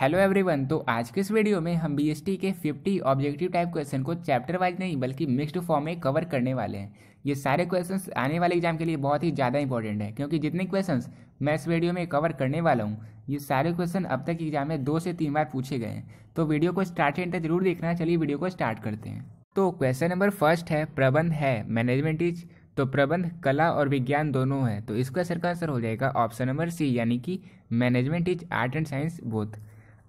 Hello everyone. तो आज के इस वीडियो में हम बीएसटी के 50 ऑब्जेक्टिव टाइप क्वेश्चन को चैप्टर वाइज नहीं बल्कि मिक्स्ड फॉर्म में कवर करने वाले हैं। ये सारे क्वेश्चंस आने वाले एग्जाम के लिए बहुत ही ज़्यादा इंपॉर्टेंट है, क्योंकि जितने क्वेश्चंस मैं इस वीडियो में कवर करने वाला हूँ ये सारे क्वेश्चन अब तक एग्जाम में 2 से 3 बार पूछे गए हैं। तो वीडियो को स्टार्ट से एंड तक जरूर देखना। चलिए वीडियो को स्टार्ट करते हैं। तो क्वेश्चन नंबर फर्स्ट है, प्रबंध है मैनेजमेंट इज। तो प्रबंध कला और विज्ञान दोनों है, तो इसका सर का आंसर हो जाएगा ऑप्शन नंबर सी, यानी कि management is art and science both.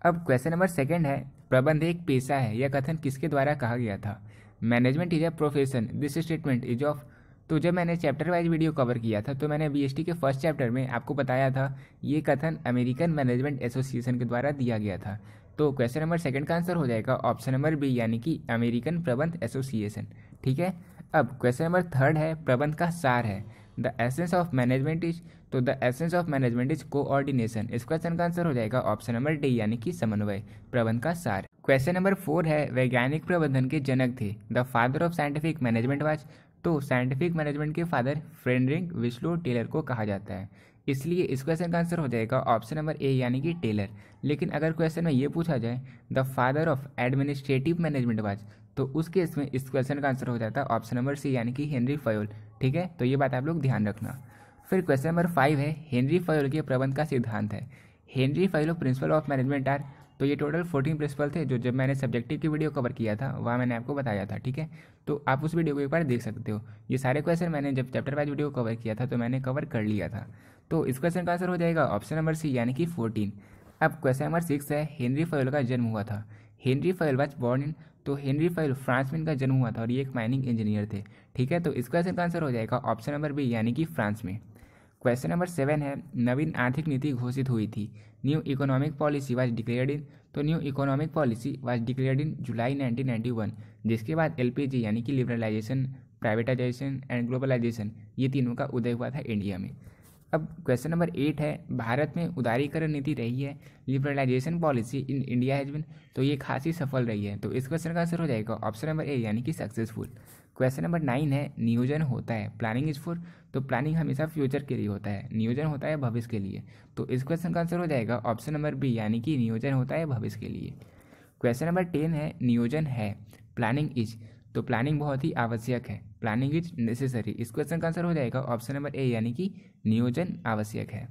अब क्वेश्चन नंबर सेकंड है, प्रबंध एक पेशा है, यह कथन किसके द्वारा कहा गया था? Management is a profession, this statement is of. तो जब मैंने चैप्टर वाइज वीडियो कवर किया था तो मैंने बीएसटी के फर्स्ट चैप्टर में आपको बताया था ये कथन अमेरिकन मैनेजमेंट एसोसिएशन के द्वारा दिया गया था। तो क्वेश्चन नंबर सेकंड का आंसर हो जाएगा ऑप्शन नंबर बी, यानी कि अमेरिकन प्रबंध एसोसिएशन। ठीक है। अब क्वेश्चन नंबर थर्ड है, प्रबंध का सार है, the essence of management is. तो the essence of management is coordination. इस क्वेश्चन का आंसर हो जाएगा ऑप्शन नंबर डी, यानी कि समन्वय, प्रबंध का सार। क्वेश्चन नंबर 4 है, वैज्ञानिक प्रबंधन के जनक थे, the father of scientific management was. तो साइंटिफिक मैनेजमेंट के फादर फ्रेडरिक विस्लो टेलर को कहा जाता है, इसलिए इस क्वेश्चन का आंसर हो जाएगा ऑप्शन नंबर ए, यानी कि टेलर। लेकिन अगर क्वेश्चन में ये पूछा जाए the father of administrative management was, तो उस केस में इस क्वेश्चन का आंसर हो जाता है ऑप्शन नंबर सी, यानी कि हेनरी फयोल। ठीक है, तो ये बात आप लोग ध्यान रखना। फिर क्वेश्चन नंबर 5 है, हेनरी फयोल के प्रबंध का सिद्धांत है, Henry Fayol principle of management are. तो ये टोटल 14 प्रिंसिपल थे, जो जब मैंने सब्जेक्टिव की वीडियो कवर किया था वहाँ मैंने आपको बताया था। ठीक है, तो आप उस वीडियो को एक बार देख सकते हो। ये सारे क्वेश्चन मैंने जब चैप्टर वाइज वीडियो कवर किया था तो मैंने कवर कर लिया था। तो इस क्वेश्चन का आंसर हो जाएगा ऑप्शन नंबर सी, यानी कि 14। अब क्वेश्चन नंबर 6 है, हेनरी फयोल का जन्म हुआ था, Henry Fayol was born in. तो हेनरी फयोल फ्रांस में इनका जन्म हुआ था और ये एक माइनिंग इंजीनियर थे। ठीक है, तो इस क्वेश्चन का आंसर हो जाएगा ऑप्शन नंबर बी, यानी कि फ्रांस में। क्वेश्चन नंबर 7 है, नवीन आर्थिक नीति घोषित हुई थी, new economic policy was declared in. तो new economic policy was declared in July 1991, जिसके बाद एलपीजी यानी कि लिबरलाइजेशन, प्राइवेटाइजेशन एंड ग्लोबलाइजेशन, ये तीनों का उदय हुआ था इंडिया में। अब क्वेश्चन नंबर 8 है, भारत में उदारीकरण नीति रही है, liberalisation policy in India has been. तो ये खासी सफल रही है, तो इस क्वेश्चन का आंसर हो जाएगा ऑप्शन नंबर ए, यानी कि सक्सेसफुल। क्वेश्चन नंबर 9 है, नियोजन होता है, प्लानिंग इज फॉर। तो प्लानिंग हमेशा फ्यूचर के लिए होता है, नियोजन होता है भविष्य के लिए। तो इस क्वेश्चन का आंसर हो जाएगा ऑप्शन नंबर बी, यानी कि नियोजन होता है भविष्य के लिए। क्वेश्चन नंबर 10 है, नियोजन है, प्लानिंग इज। तो प्लानिंग बहुत ही आवश्यक है, प्लानिंग इज नेसेसरी। इस क्वेश्चन का आंसर हो जाएगा ऑप्शन नंबर ए, यानी कि नियोजन आवश्यक है।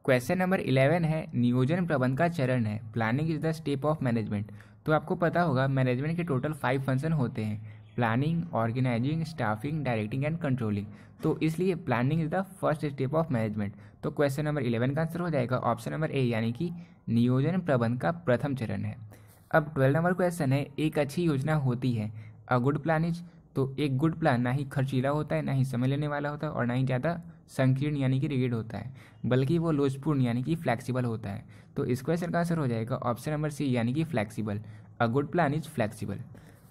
क्वेश्चन नंबर 11 है, नियोजन प्रबंध का चरण है, planning is the step of management. तो आपको पता होगा मैनेजमेंट के टोटल 5 फंक्शन होते हैं, planning, organising, staffing, directing and controlling. तो इसलिए planning is the first step of management. तो क्वेश्चन नंबर 11 का आंसर हो जाएगा ऑप्शन नंबर ए, यानी कि नियोजन प्रबंध का प्रथम चरण है। अब 12 नंबर क्वेश्चन है, एक अच्छी योजना होती है, अ गुड प्लान इज। तो एक गुड प्लान ना ही खर्चीला होता है, ना ही समय लेने वाला होता है, और ना ही ज़्यादा संकीर्ण यानी कि रिगिड होता है, बल्कि वो लोचपूर्ण यानी कि फ्लैक्सीबल होता है। तो इस क्वेश्चन का आंसर हो जाएगा ऑप्शन नंबर सी, यानी कि flexible, a good plan is flexible.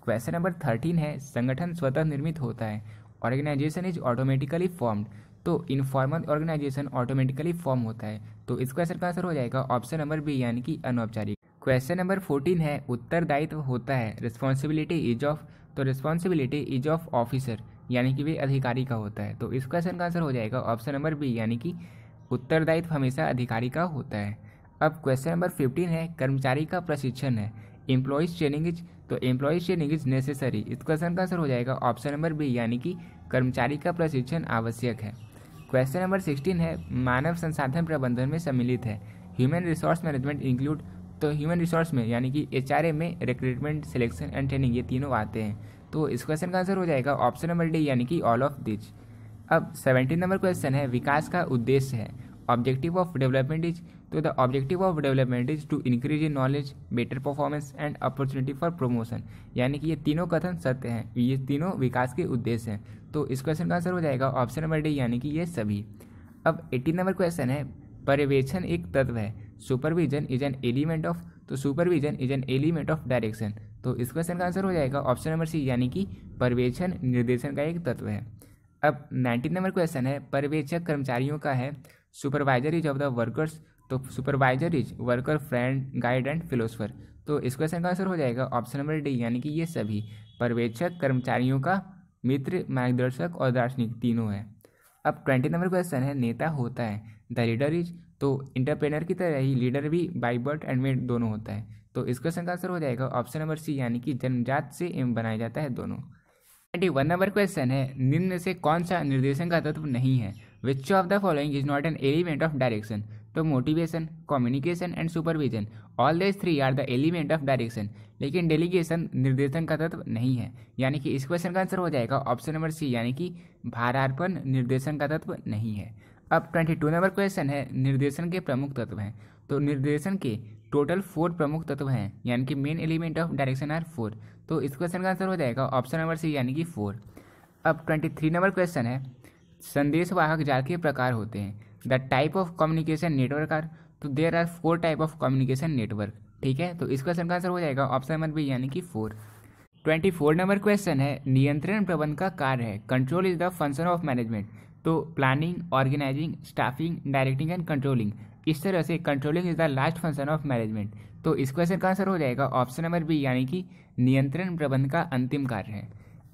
Question number 13 है, संगठन स्वतः निर्मित होता है, ऑर्गेनाइजेशन इज ऑटोमेटिकली फॉर्म्ड। तो इनफॉर्मल ऑर्गेनाइजेशन ऑटोमेटिकली फॉर्म होता है। तो इस क्वेश्चन का आंसर हो जाएगा ऑप्शन नंबर बी, यानी कि अनौपचारिक। क्वेश्चन नंबर 14 है, उत्तरदायित्व होता है, रिस्पॉन्सिबिलिटी इज ऑफ। तो रिस्पॉन्सिबिलिटी इज ऑफ ऑफिसर, यानी कि वे अधिकारी का होता है। तो इस क्वेश्चन का आंसर हो जाएगा ऑप्शन नंबर बी, यानी कि उत्तरदायित्व हमेशा अधिकारी का होता है। अब क्वेश्चन नंबर 15 है, कर्मचारी का प्रशिक्षण है, एम्प्लॉइज ट्रेनिंग इज। तो एम्प्लॉइज ट्रेनिंग इज नेसेसरी। इस क्वेश्चन का आंसर हो जाएगा ऑप्शन नंबर बी, यानी कि कर्मचारी का प्रशिक्षण आवश्यक है। क्वेश्चन नंबर 16 है, मानव संसाधन प्रबंधन में सम्मिलित है, ह्यूमन रिसोर्स मैनेजमेंट इंक्लूड। तो ह्यूमन रिसोर्स में यानी कि एचआरए में रिक्रूटमेंट, सिलेक्शन एंड ट्रेनिंग, ये तीनों आते हैं। तो इस क्वेश्चन का आंसर हो जाएगा ऑप्शन नंबर डी, यानी कि ऑल ऑफ दिस। अब 17 नंबर क्वेश्चन है, विकास का उद्देश्य है, ऑब्जेक्टिव ऑफ डेवलपमेंट इज। तो the objective of development is to increase in knowledge, better performance and opportunity for promotion. यानी कि ये तीनों कथन सत्य हैं, ये तीनों विकास के उद्देश्य हैं। तो इस क्वेश्चन का आंसर हो जाएगा ऑप्शन नंबर डी, यानी कि ये सभी। अब 18 नंबर क्वेश्चन है, पर्यवेक्षण एक तत्व है, supervision is an element of. तो supervision is an element of direction. तो इस क्वेश्चन का आंसर हो जाएगा ऑप्शन नंबर सी, यानी कि पर्यवेक्षण निर्देशन का एक तत्व है। अब 19 नंबर क्वेश्चन है, पर्यवेक्षक कर्मचारियों का है, supervisor is of the workers. तो supervisor is worker, friend, guide and philosopher. तो इस क्वेश्चन का आंसर हो जाएगा ऑप्शन नंबर डी, यानी कि ये सभी, पर्यवेक्षक कर्मचारियों का मित्र, मार्गदर्शक और दार्शनिक तीनों है। अब 20 नंबर क्वेश्चन है, नेता होता है, द लीडर इज। तो इंटरप्रेनर की तरह ही लीडर भी बाई बर्थ एंड मेड दोनों होता है। तो इस क्वेश्चन का आंसर हो जाएगा ऑप्शन नंबर सी, यानी कि जन्मजात से एवं बनाया जाता है दोनों। 21 नंबर क्वेश्चन है, निम्न में से कौन सा निर्देशन का तत्व नहीं है? Which of the following is not an element of direction? तो motivation, communication and supervision, all these three are the element of direction, लेकिन डेलीगेशन निर्देशन का तत्व नहीं है। यानी कि इस क्वेश्चन का आंसर हो जाएगा ऑप्शन नंबर सी, यानी कि भारार्पण निर्देशन का तत्व नहीं है। अब 22 नंबर क्वेश्चन है, निर्देशन के प्रमुख तत्व हैं। तो निर्देशन के टोटल 4 प्रमुख तत्व हैं, यानी कि main element of direction are 4। तो इस क्वेश्चन का आंसर हो जाएगा ऑप्शन नंबर सी, यानी कि 4। अब 23 नंबर क्वेश्चन है, संदेशवाहक जाल के प्रकार होते हैं। The type of communication network are, तो there are 4 type of communication network. ठीक है, तो इस क्वेश्चन का आंसर हो जाएगा ऑप्शन नंबर बी, यानी कि 4। 24 नंबर क्वेश्चन है, नियंत्रण प्रबंध का कार्य है। Control is the function of management. तो planning, organising, staffing, directing and controlling, इस तरह से controlling is the last function of management. तो इस क्वेश्चन का आंसर हो जाएगा ऑप्शन नंबर बी, यानी कि नियंत्रण प्रबंध का अंतिम कार्य है।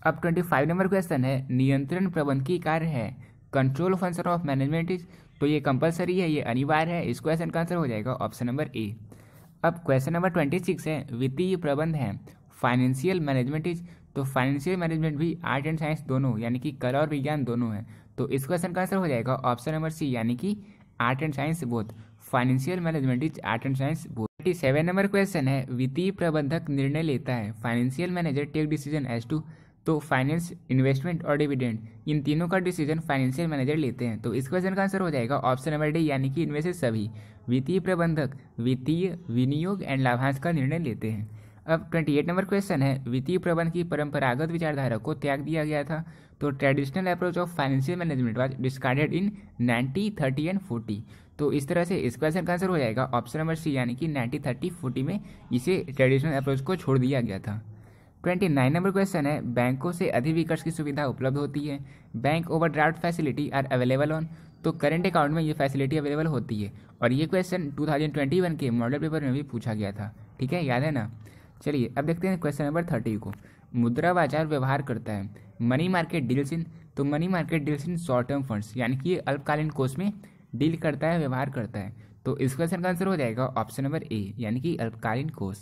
अब 25 नंबर क्वेश्चन है, नियंत्रण प्रबंध की कार्य है control function of management is. तो ये कंपलसरी है, ये अनिवार्य है। इस क्वेश्चन का आंसर हो जाएगा ऑप्शन नंबर ए। अब क्वेश्चन नंबर 26 है, वित्तीय प्रबंध है फाइनेंशियल मैनेजमेंट इज। तो फाइनेंशियल मैनेजमेंट भी आर्ट एंड साइंस दोनों, यानी कि कला और विज्ञान दोनों है। तो इस क्वेश्चन का आंसर हो जाएगा ऑप्शन नंबर सी, यानी कि art and science both. Financial management is art and science both. 27 number question है, वित्तीय प्रबंधक निर्णय लेता है। Financial manager take decision as to. तो फाइनेंस, इन्वेस्टमेंट और डिविडेंड, इन तीनों का डिसीजन फाइनेंशियल मैनेजर लेते हैं। तो इस क्वेश्चन का आंसर हो जाएगा ऑप्शन नंबर डी, यानी कि इनमें से सभी। वित्तीय प्रबंधक वित्तीय विनियोग एंड लाभांश का निर्णय लेते हैं। अब 28 नंबर क्वेश्चन है, वित्तीय प्रबंध की परंपरागत विचारधारा को त्याग दिया गया था। तो traditional approach of financial management was discarded in 90, 30 and 40। तो इस तरह से इस क्वेश्चन का आंसर हो जाएगा ऑप्शन नंबर सी, यानी कि 90, 30, 40 में इसे ट्रेडिशनल अप्रोच को छोड़ दिया गया था। 29 नंबर क्वेश्चन है, बैंकों से अधिविकर्ष की सुविधा उपलब्ध होती है। Bank overdraft facility are available on. तो करंट अकाउंट में ये फैसिलिटी अवेलेबल होती है। और ये क्वेश्चन 2021 के मॉडल पेपर में भी पूछा गया था। ठीक है, याद है ना। चलिए अब देखते हैं क्वेश्चन नंबर 30 को। मुद्रा बाजार व्यवहार करता है मनी मार्केट डील्स इन। तो money market deals in short term funds, यानी कि ये अल्पकालीन कोष में डील करता है, व्यवहार करता है। तो इस क्वेश्चन का आंसर हो जाएगा ऑप्शन नंबर ए, यानी कि अल्पकालीन कोष।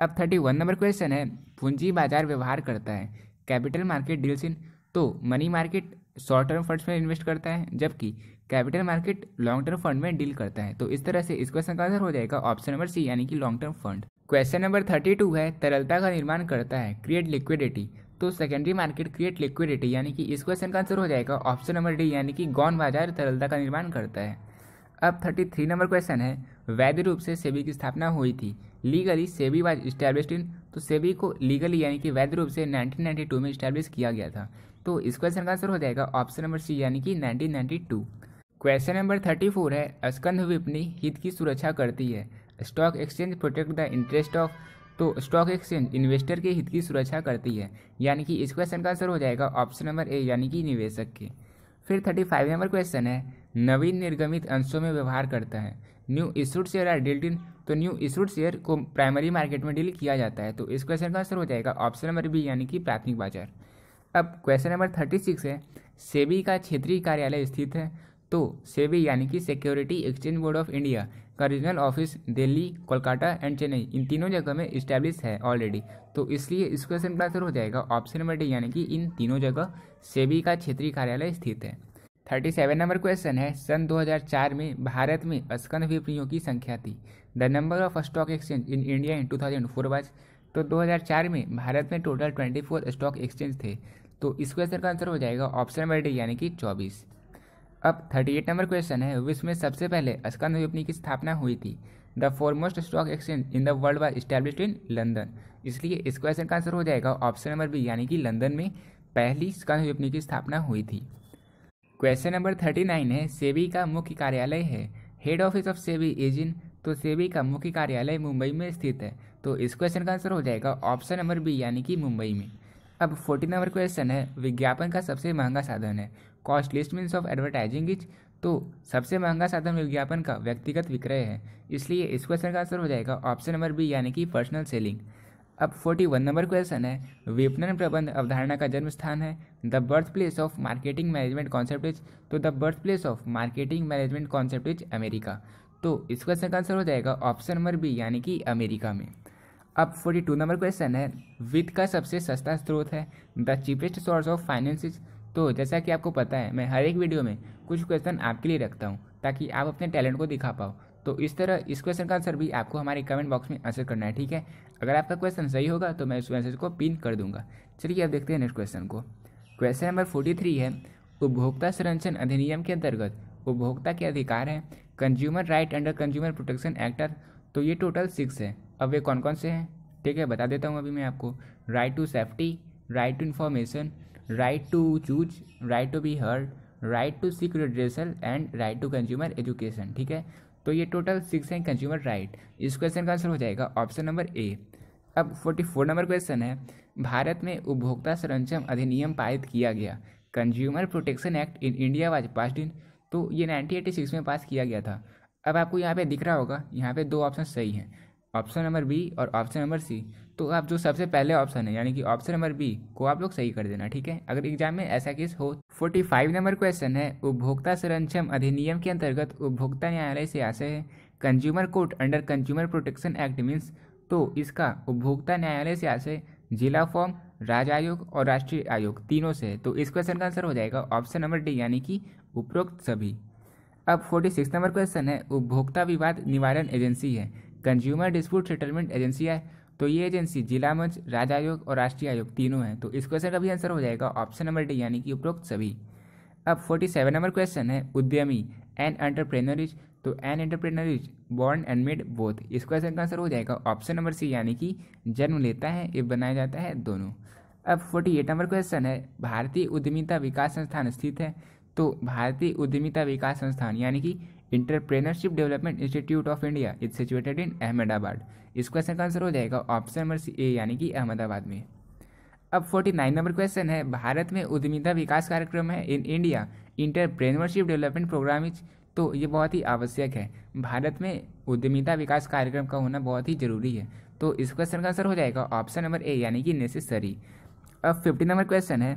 अब 31 नंबर क्वेश्चन है, पूंजी बाजार व्यवहार करता है कैपिटल मार्केट डील्स इन। तो money market short term funds में इन्वेस्ट करता है, जबकि capital market long term fund में डील करता है। तो इस तरह से इस क्वेश्चन का आंसर हो जाएगा ऑप्शन नंबर सी, यानी कि long term fund. Question number 32 है, तरलता का निर्माण करता है क्रिएट लिक्विडिटी। तो सेकेंडरी मार्केट क्रिएट लिक्विडिटी, यानी कि इस क्वेश्चन का आंसर हो जाएगा ऑप्शन नंबर डी, यानी कि गौण बाजार तरलता का निर्माण करता है। अब 33 नंबर क्वेश्चन है, वैध रूप से सेबी की स्थापना हुई थी। Legally SEBI was established in. तो सेबी को लीगली, यानी कि वैध रूप से 1992 में इस्टेब्लिश किया गया था। तो इस क्वेश्चन का आंसर हो जाएगा ऑप्शन नंबर सी, यानी कि 1992। क्वेश्चन नंबर 34 है, स्कंध विपणि हित की सुरक्षा करती है। Stock exchange protect the interest of. तो स्टॉक एक्सचेंज इन्वेस्टर के हित की सुरक्षा करती है, यानी कि इस क्वेश्चन का आंसर हो जाएगा ऑप्शन नंबर ए, यानी कि निवेशक के। फिर 35 नंबर क्वेश्चन है, नवीन निर्गमित अंशों में व्यवहार करता है। New issued share are dealt in. तो न्यू इशूड शेयर को प्राइमरी मार्केट में डील किया जाता है। तो इस क्वेश्चन का आंसर हो जाएगा ऑप्शन नंबर बी, यानी कि प्राथमिक बाजार। अब क्वेश्चन नंबर 36 है, सेबी का क्षेत्रीय कार्यालय स्थित है। तो सेबी, यानी कि security exchange board of India का regional office Delhi, Kolkata and Chennai, इन तीनों जगह में इस्टेब्लिश है ऑलरेडी। तो इसलिए इस क्वेश्चन का आंसर हो जाएगा ऑप्शन नंबर डी, यानी कि इन तीनों जगह सेबी का क्षेत्रीय कार्यालय स्थित है। 37 नंबर क्वेश्चन है, सन 2004 में भारत में स्कंध विपणियों की संख्या थी। The number of stock exchange in India in 2004 was. तो 2004 में भारत में टोटल 24 स्टॉक एक्सचेंज थे। तो इस क्वेश्चन का आंसर हो जाएगा ऑप्शन नंबर डी, यानी कि 24। अब 38 नंबर क्वेश्चन है, विश्व में सबसे पहले स्कंध विपणि की स्थापना हुई थी। The foremost stock exchange in the world was established in London. इसलिए इस क्वेश्चन का आंसर हो जाएगा ऑप्शन नंबर बी, यानी कि लंदन में पहली स्कंध विपणि की स्थापना हुई थी। क्वेश्चन नंबर 39 है, सेबी का मुख्य कार्यालय है। Head office of SEBI is in. तो सेबी का मुख्य कार्यालय मुंबई में स्थित है। तो इस क्वेश्चन का आंसर हो जाएगा ऑप्शन नंबर बी, यानी कि मुंबई में। अब 40 नंबर क्वेश्चन है, विज्ञापन का सबसे महंगा साधन है। कॉस्टलिस्ट मीन्स ऑफ एडवर्टाइजिंग इज। तो सबसे महंगा साधन विज्ञापन का व्यक्तिगत विक्रय है। इसलिए इस क्वेश्चन का आंसर हो जाएगा ऑप्शन नंबर बी, यानी कि पर्सनल सेलिंग। अब 41 नंबर क्वेश्चन है, विपणन प्रबंध अवधारणा का जन्म स्थान है। The birth place of marketing management concept is, तो the birth place of marketing management concept is America. तो इस क्वेश्चन का आंसर हो जाएगा ऑप्शन नंबर बी यानी कि अमेरिका में। अब 42 नंबर क्वेश्चन है, वित्त का सबसे सस्ता स्रोत है। The cheapest source of finance is, तो जैसा कि आपको पता है मैं हर एक वीडियो में कुछ क्वेश्चन आपके लिए रखता हूँ ताकि आप अपने टैलेंट को दिखा पाओ। तो इस तरह इस क्वेश्चन का आंसर भी आपको हमारे कमेंट बॉक्स में आंसर करना है, ठीक है। अगर आपका क्वेश्चन सही होगा तो मैं इस आंसर को पिन कर दूंगा। चलिए अब देखते हैं नेक्स्ट क्वेश्चन को। क्वेश्चन नंबर 43 है, उपभोक्ता संरक्षण अधिनियम के अंतर्गत उपभोक्ता के अधिकार हैं। Consumer right under consumer protection act, तो ये टोटल 6 है। अब वे कौन कौन से हैं, ठीक है, बता देता हूँ अभी मैं आपको। Right to safety, right to information, right to choose, right to be heard, right to seek redressal and right to consumer education, ठीक है। तो ये टोटल 6 हैं कंज्यूमर राइट। इस क्वेश्चन का आंसर हो जाएगा ऑप्शन नंबर ए। अब 44 नंबर क्वेश्चन है, भारत में उपभोक्ता संरक्षण अधिनियम पारित किया गया। Consumer protection act in India was passed in, तो ये 1986 में पास किया गया था। अब आपको यहाँ पे दिख रहा होगा, यहाँ पे 2 ऑप्शन सही हैं, ऑप्शन नंबर बी और ऑप्शन नंबर सी। तो आप जो सबसे पहले ऑप्शन है यानी कि ऑप्शन नंबर बी को आप लोग सही कर देना, ठीक है, अगर एग्जाम में ऐसा केस हो। 45 नंबर क्वेश्चन है, उपभोक्ता संरक्षण अधिनियम के अंतर्गत उपभोक्ता न्यायालय से आशय है। Consumer court under consumer protection act means, तो इसका उपभोक्ता न्यायालय से आशय जिला फॉर्म, राज्य आयोग और राष्ट्रीय आयोग तीनों से है। तो इस क्वेश्चन का आंसर हो जाएगा ऑप्शन नंबर डी यानी कि उपरोक्त सभी। अब 46 नंबर क्वेश्चन है, उपभोक्ता विवाद निवारण एजेंसी है। कंज्यूमर डिस्प्यूट सेटलमेंट एजेंसी है, तो ये एजेंसी जिला मंच, राज्य आयोग और राष्ट्रीय आयोग तीनों हैं। तो इस क्वेश्चन का भी आंसर हो जाएगा ऑप्शन नंबर डी यानी कि उपरोक्त सभी। अब 47 नंबर क्वेश्चन है, उद्यमी एन एंटरप्रेन्योर इज, तो an entrepreneur is born and made both. इस क्वेश्चन का आंसर हो जाएगा ऑप्शन नंबर सी यानी कि जन्म लेता है ये बनाया जाता है दोनों। अब 48 नंबर क्वेश्चन है, भारतीय उद्यमिता विकास संस्थान स्थित है। तो भारतीय उद्यमिता विकास संस्थान यानी कि entrepreneurship development institute of India is situated in Ahmedabad. इस क्वेश्चन का आंसर हो जाएगा ऑप्शन नंबर सी ए यानी कि अहमदाबाद में। अब 49 नंबर क्वेश्चन है, भारत में उद्यमिता विकास कार्यक्रम है in India entrepreneurship development programme is, तो ये बहुत ही आवश्यक है। भारत में उद्यमिता विकास कार्यक्रम का होना बहुत ही जरूरी है। तो इस क्वेश्चन का आंसर हो जाएगा ऑप्शन नंबर ए यानी कि नेसेसरी। अब 50 नंबर क्वेश्चन है,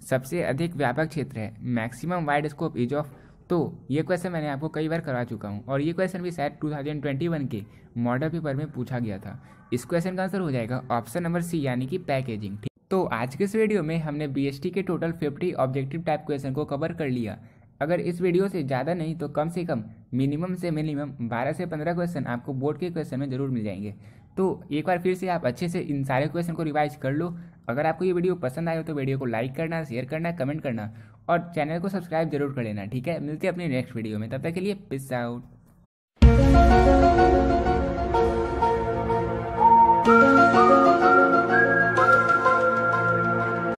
सबसे अधिक व्यापक क्षेत्र है maximum wide scope is of, तो ये क्वेश्चन मैंने आपको कई बार करवा चुका हूँ और ये क्वेश्चन भी शायद 2021 के मॉडल पेपर में पूछा गया था। इस क्वेश्चन का आंसर हो जाएगा ऑप्शन नंबर सी यानी कि पैकेजिंग। तो आज के इस वीडियो में हमने बीएसटी के टोटल 50 ऑब्जेक्टिव टाइप क्वेश्चन को कवर कर लिया। अगर इस वीडियो से ज़्यादा नहीं तो कम से कम मिनिमम से मिनिमम 12 से 15 क्वेश्चन आपको बोर्ड के क्वेश्चन में जरूर मिल जाएंगे। तो एक बार फिर से आप अच्छे से इन सारे क्वेश्चन को रिवाइज कर लो। अगर आपको ये वीडियो पसंद आए तो वीडियो को लाइक करना, शेयर करना, कमेंट करना और चैनल को सब्सक्राइब जरूर कर लेना, ठीक है। मिलते हैं अपनी नेक्स्ट वीडियो में, तब तक के लिए पीस आउट।